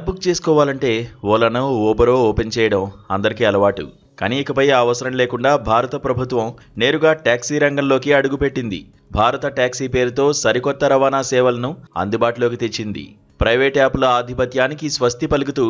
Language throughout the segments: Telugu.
క్యాబ్ బుక్ చేసుకోవాలంటే ఓలానో ఊబరో ఓపెన్ చేయడం అందరికీ అలవాటు. కానీ ఇకపై ఆ అవసరం లేకుండా భారత ప్రభుత్వం నేరుగా ట్యాక్సీ రంగంలోకి అడుగుపెట్టింది. భారత ట్యాక్సీ పేరుతో సరికొత్త రవాణా సేవలను అందుబాటులోకి తెచ్చింది. ప్రైవేట్ యాప్ల ఆధిపత్యానికి స్వస్తి పలుకుతూ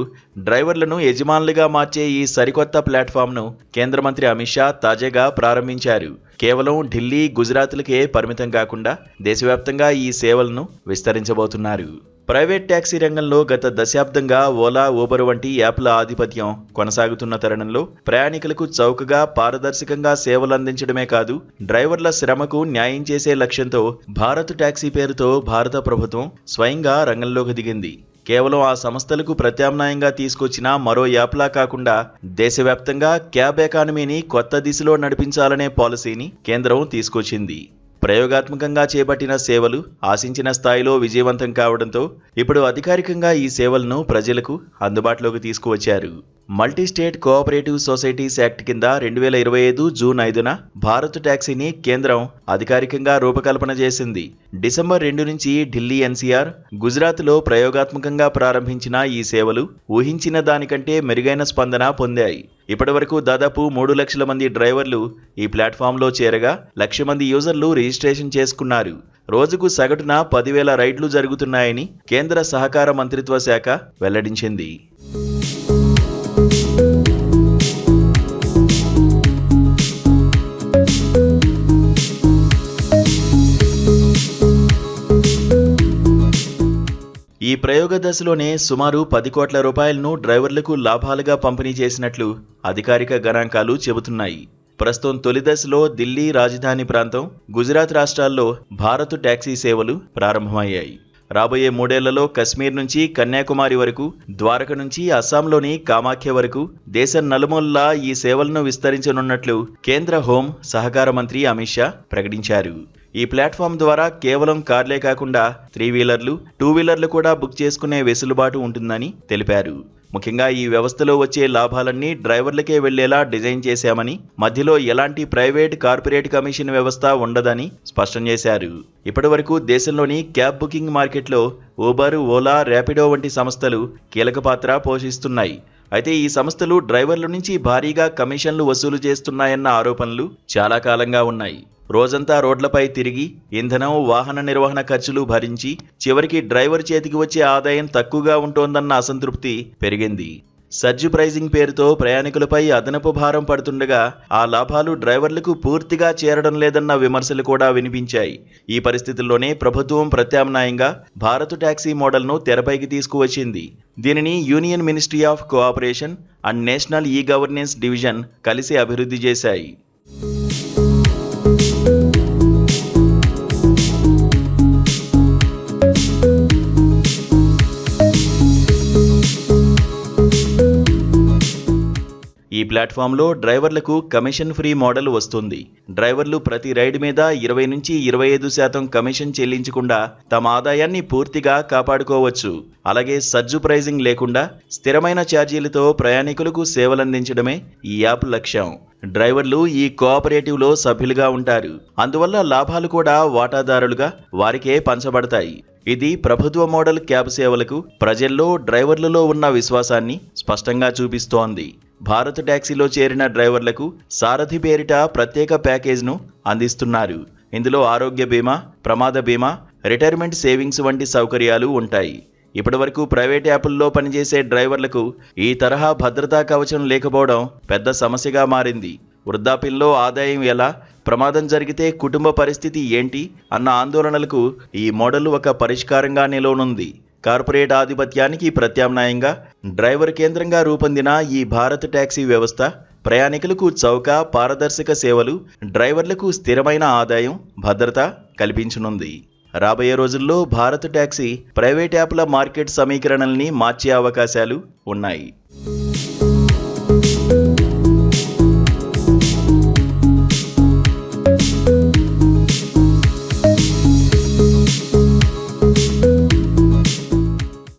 డ్రైవర్లను యజమానులుగా మార్చే ఈ సరికొత్త ప్లాట్ఫామ్ను కేంద్ర మంత్రి అమిత్ షా తాజాగా ప్రారంభించారు. కేవలం ఢిల్లీ, గుజరాత్లకే పరిమితం కాకుండా దేశవ్యాప్తంగా ఈ సేవలను విస్తరించబోతున్నారు. ప్రైవేట్ ట్యాక్సీ రంగంలో గత దశాబ్దంగా ఓలా, ఊబర్ వంటి యాప్ల ఆధిపత్యం కొనసాగుతున్న తరుణంలో ప్రయాణికులకు చౌకగా, పారదర్శకంగా సేవలు అందించడమే కాదు, డ్రైవర్ల శ్రమకు న్యాయం చేసే లక్ష్యంతో భారత్ ట్యాక్సీ పేరుతో భారత ప్రభుత్వం స్వయంగా రంగంలోకి దిగింది. కేవలం ఆ సంస్థలకు ప్రత్యామ్నాయంగా తీసుకొచ్చిన మరో యాప్లా కాకుండా దేశవ్యాప్తంగా క్యాబ్ ఎకానమీని కొత్త దిశలో నడిపించాలనే పాలసీని కేంద్రం తీసుకొచ్చింది. ప్రయోగాత్మకంగా చేపట్టిన సేవలు ఆశించిన స్థాయిలో విజయవంతం కావడంతో ఇప్పుడు అధికారికంగా ఈ సేవలను ప్రజలకు అందుబాటులోకి తీసుకువచ్చారు. Multi state cooperative societies act కింద 2025 జూన్ 5న భారత్ ట్యాక్సీని కేంద్రం అధికారికంగా రూపకల్పన చేసింది. డిసెంబర్ 2 నుంచి ఢిల్లీ, ఎన్సీఆర్, గుజరాత్లో ప్రయోగాత్మకంగా ప్రారంభించిన ఈ సేవలు ఊహించిన దానికంటే మెరుగైన స్పందన పొందాయి. ఇప్పటివరకు దాదాపు 3 లక్షల మంది డ్రైవర్లు ఈ ప్లాట్ఫామ్లో చేరగా 1,00,000 మంది యూజర్లు రిజిస్ట్రేషన్ చేసుకున్నారు. రోజుకు సగటున 10,000 రైడ్లు జరుగుతున్నాయని కేంద్ర సహకార మంత్రిత్వ శాఖ వెల్లడించింది. ఈ ప్రయోగ దశలోనే సుమారు 10 కోట్ల రూపాయలను డ్రైవర్లకు లాభాలుగా పంపిణీ చేసినట్లు అధికారిక గణాంకాలు చెబుతున్నాయి. ప్రస్తుతం తొలి దశలో ఢిల్లీ, రాజధాని ప్రాంతం, గుజరాత్ రాష్ట్రాల్లో భారత్ ట్యాక్సీ సేవలు ప్రారంభమయ్యాయి. రాబోయే 3 ఏళ్లలో కశ్మీర్ నుంచి కన్యాకుమారి వరకు, ద్వారక నుంచి అస్సాంలోని కామాఖ్య వరకు దేశం నలుమూలలా ఈ సేవలను విస్తరించనున్నట్లు కేంద్ర హోం సహకార మంత్రి అమిత్ షా ప్రకటించారు. ఈ ప్లాట్ఫామ్ ద్వారా కేవలం కార్లే కాకుండా 3 వీలర్లు, 2 వీలర్లు కూడా బుక్ చేసుకునే వెసులుబాటు ఉంటుందని తెలిపారు. ముఖ్యంగా ఈ వ్యవస్థలో వచ్చే లాభాలన్నీ డ్రైవర్లకే వెళ్లేలా డిజైన్ చేశామని, మధ్యలో ఎలాంటి ప్రైవేట్, కార్పొరేట్ కమిషన్ వ్యవస్థ ఉండదని స్పష్టం చేశారు. ఇప్పటివరకు దేశంలోని క్యాబ్ బుకింగ్ మార్కెట్లో ఊబర్, ఓలా, ర్యాపిడో వంటి సంస్థలు కీలక పాత్ర పోషిస్తున్నాయి. అయితే ఈ సంస్థలు డ్రైవర్ల నుంచి భారీగా కమిషన్లు వసూలు చేస్తున్నాయన్న ఆరోపణలు చాలా కాలంగా ఉన్నాయి. రోజంతా రోడ్లపై తిరిగి ఇంధనం, వాహన నిర్వహణ ఖర్చులు భరించి చివరికి డ్రైవర్ చేతికి వచ్చే ఆదాయం తక్కువగా ఉంటోందన్న అసంతృప్తి పెరిగింది. సర్జ్ ప్రైజింగ్ పేరుతో ప్రయాణికులపై అదనపు భారం పడుతుండగా ఆ లాభాలు డ్రైవర్లకు పూర్తిగా చేరడం లేదన్న విమర్శలు కూడా వినిపించాయి. ఈ పరిస్థితుల్లోనే ప్రభుత్వం ప్రత్యామ్నాయంగా భారత్ ట్యాక్సీ మోడల్ను తెరపైకి తీసుకువచ్చింది. దీనిని union ministry of cooperation and national e-governance division కలిసి అభివృద్ధి చేశాయి. ఈ ప్లాట్ఫామ్లో డ్రైవర్లకు కమిషన్ ఫ్రీ మోడల్ వస్తుంది. డ్రైవర్లు ప్రతి రైడ్ మీద 20 నుంచి 25% కమిషన్ చెల్లించకుండా తమ ఆదాయాన్ని పూర్తిగా కాపాడుకోవచ్చు. అలాగే సర్జు ప్రైజింగ్ లేకుండా స్థిరమైన ఛార్జీలతో ప్రయాణికులకు సేవలందించడమే ఈ యాప్ లక్ష్యం. డ్రైవర్లు ఈ కోఆపరేటివ్లో సభ్యులుగా ఉంటారు. అందువల్ల లాభాలు కూడా వాటాదారులుగా వారికే పంచబడతాయి. ఇది ప్రభుత్వ మోడల్ క్యాబ్ సేవలకు ప్రజల్లో, డ్రైవర్లలో ఉన్న విశ్వాసాన్ని స్పష్టంగా చూపిస్తోంది. భారత్ ట్యాక్సీలో చేరిన డ్రైవర్లకు సారథి పేరిట ప్రత్యేక ప్యాకేజ్ను అందిస్తున్నారు. ఇందులో ఆరోగ్య బీమా, ప్రమాద బీమా, రిటైర్మెంట్ సేవింగ్స్ వంటి సౌకర్యాలు ఉంటాయి. ఇప్పటివరకు ప్రైవేట్ యాప్ల్లో పనిచేసే డ్రైవర్లకు ఈ తరహా భద్రతా కవచం లేకపోవడం పెద్ద సమస్యగా మారింది. వృద్ధాప్యంలో ఆదాయం ఎలా, ప్రమాదం జరిగితే కుటుంబ పరిస్థితి ఏంటి అన్న ఆందోళనలకు ఈ మోడల్ ఒక పరిష్కారంగా నిలవనుంది. కార్పొరేట్ ఆధిపత్యానికి ప్రత్యామ్నాయంగా డ్రైవర్ కేంద్రంగా రూపొందిన ఈ భారత్ ట్యాక్సీ వ్యవస్థ ప్రయాణికులకు చౌక, పారదర్శక సేవలు, డ్రైవర్లకు స్థిరమైన ఆదాయం, భద్రత కల్పించనుంది. రాబోయే రోజుల్లో భారత్ ట్యాక్సీ ప్రైవేట్ యాప్ల మార్కెట్ సమీకరణల్ని మార్చే అవకాశాలు ఉన్నాయి.